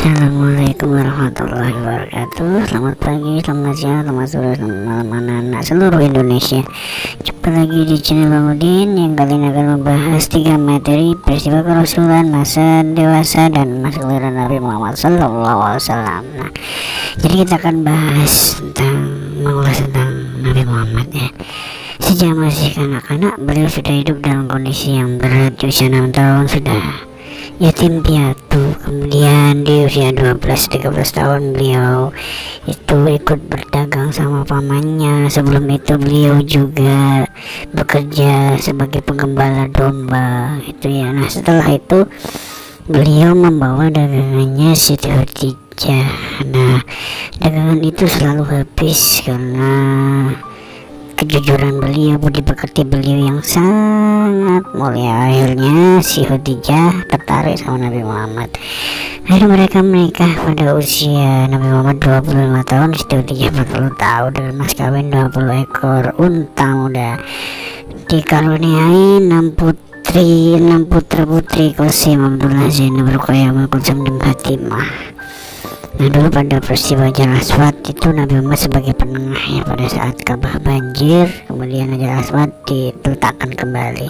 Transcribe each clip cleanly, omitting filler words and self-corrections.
Assalamualaikum warahmatullahi wabarakatuh. Selamat pagi, selamat siang, selamat sore, selamat malam anak-anak seluruh Indonesia. Jumpa lagi di channel Bang Udin yang kali ini akan membahas 3 materi peristiwa kerasulan masa dewasa dan masa kelahiran Nabi Muhammad SAW. Nah, jadi kita akan bahas mengulas tentang Nabi Muhammad ya. Sejak masih kanak-kanak, beliau sudah hidup dalam kondisi yang berat. Usia 6 tahun sudah yatim piatu. Kemudian di usia 12-13 tahun beliau itu ikut berdagang sama pamannya. Sebelum itu beliau juga bekerja sebagai penggembala domba itu ya. Nah, setelah itu beliau membawa dagangannya Siti Khadijah. Nah, dagangan itu selalu habis karena kejujuran beliau, budi pekerti beliau yang sangat mulia. Akhirnya si Khadijah tertarik sama Nabi Muhammad. Akhirnya mereka menikah pada usia Nabi Muhammad 25 tahun, Siti Khadijah 40 tahun dengan mas kawin 20 ekor unta muda. Dikaruniai 6 putra putri Qasim, Abdullah, Zainab, Ruqayyah, Kulsum dan Fatimah. Nah, dulu pada peristiwa Hajar Aswad itu Nabi Muhammad sebagai penengah ya pada saat Ka'bah banjir, kemudian Hajar Aswad diletakkan kembali.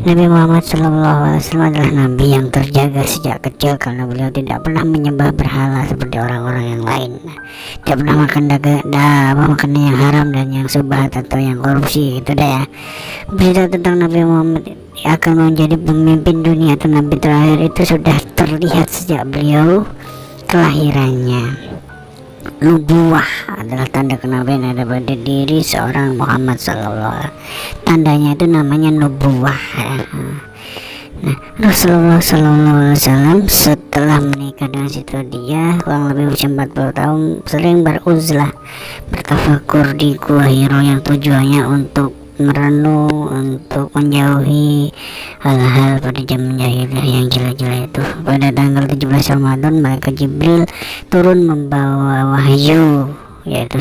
Nabi Muhammad SAW adalah Nabi yang terjaga sejak kecil karena beliau tidak pernah menyembah berhala seperti orang-orang yang lain. Tidak pernah makan makanan yang haram dan yang subhat atau yang korupsi gitu deh ya. Berita tentang Nabi Muhammad akan menjadi pemimpin dunia atau Nabi terakhir itu sudah terlihat sejak beliau kelahirannya. Nubuwah adalah tanda kenabian ada pada diri seorang Muhammad SAW. Tandanya itu namanya nubuwah ya. Nah, Rasulullah SAW setelah menikah dengan Siti Khadijah kurang lebih usia 40 tahun sering beruzlah, bertafakur di Gua Hiro yang tujuannya untuk merenung, untuk menjauhi hal-hal pada zaman jahiliyah yang gila-gila itu. Pada tanggal 17 Ramadan malaikat Jibril turun membawa wahyu yaitu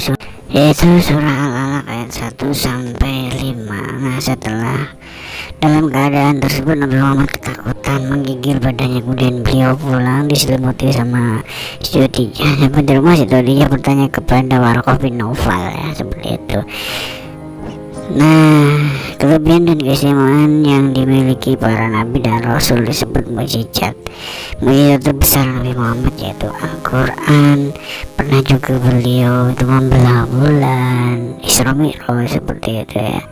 surah Al-Alaq ayat 1 sampai 5. Nah, setelah dalam keadaan tersebut Nabi Muhammad ketakutan, menggigil badannya, kemudian beliau pulang diselimuti sama Siti Khadijah. Sampai di rumah Siti Khadijah bertanya kepada Warqah bin Naufal ya, seperti itu. Nah, kelebihan dan keistimewaan yang dimiliki para nabi dan rasul disebut mukjizat. Mukjizat terbesar Nabi Muhammad yaitu Al-Quran. Pernah juga beliau itu membelah bulan, Isra Mi'raj seperti itu ya.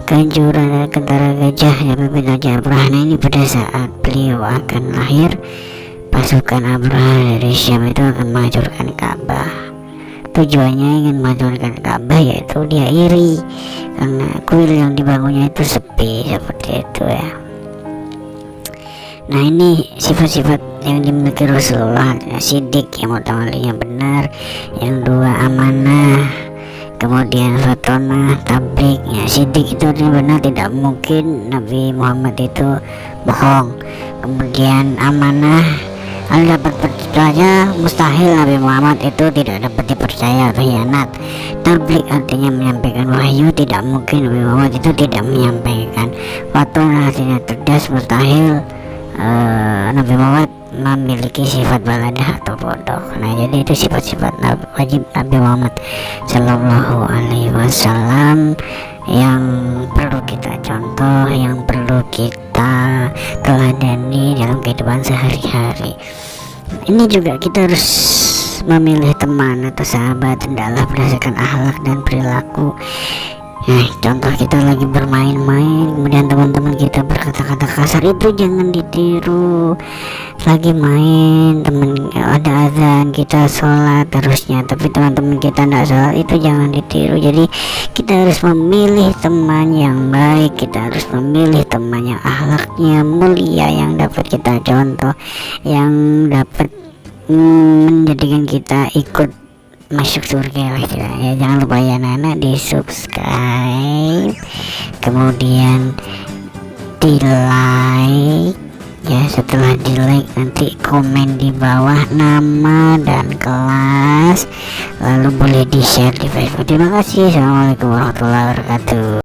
Kehancuran tentara gajah yang memimpin Raja Abraha ini pada saat beliau akan lahir, pasukan Abraha dari Syam itu akan menghancurkan Ka'bah. Tujuannya ingin menghancurkan Ka'bah, yaitu dia iri karena kuil yang dibangunnya itu sepi seperti itu ya. Nah, ini sifat-sifat yang dimiliki Rasulullah. Sidik yang pertama yang benar, yang dua amanah, kemudian fatonah, tablik ya. Sidik itu artinya benar, tidak mungkin Nabi Muhammad itu bohong. Kemudian amanah, kalau dapat percaya mustahil Nabi Muhammad itu tidak dapat dipercaya atau khianat. Tablik artinya menyampaikan wahyu, tidak mungkin Nabi Muhammad itu tidak menyampaikan. Fatonah artinya cerdas, mustahil Nabi Muhammad memiliki sifat baladah atau bodoh. Nah, jadi itu sifat-sifat wajib Nabi Muhammad Sallallahu Alaihi Wasallam yang perlu kita contoh, yang perlu kita teladani dalam kehidupan sehari-hari. Ini juga kita harus memilih teman atau sahabat hendaklah berdasarkan akhlak dan perilaku. Nah, contoh kita lagi bermain-main, kemudian teman-teman kita berkata-kata kasar, itu jangan ditiru. Lagi main, teman ada azan, kita sholat harusnya, tapi teman-teman kita tidak sholat, itu jangan ditiru. Jadi kita harus memilih teman yang baik, kita harus memilih teman yang akhlaknya mulia, yang dapat kita contoh, yang dapat menjadikan kita ikut masuk surga lah ya. Jangan lupa ya anak-anak di subscribe, kemudian di like ya. Setelah di like nanti komen di bawah nama dan kelas, lalu boleh di share di Facebook. Terima kasih. Assalamualaikum warahmatullahi wabarakatuh.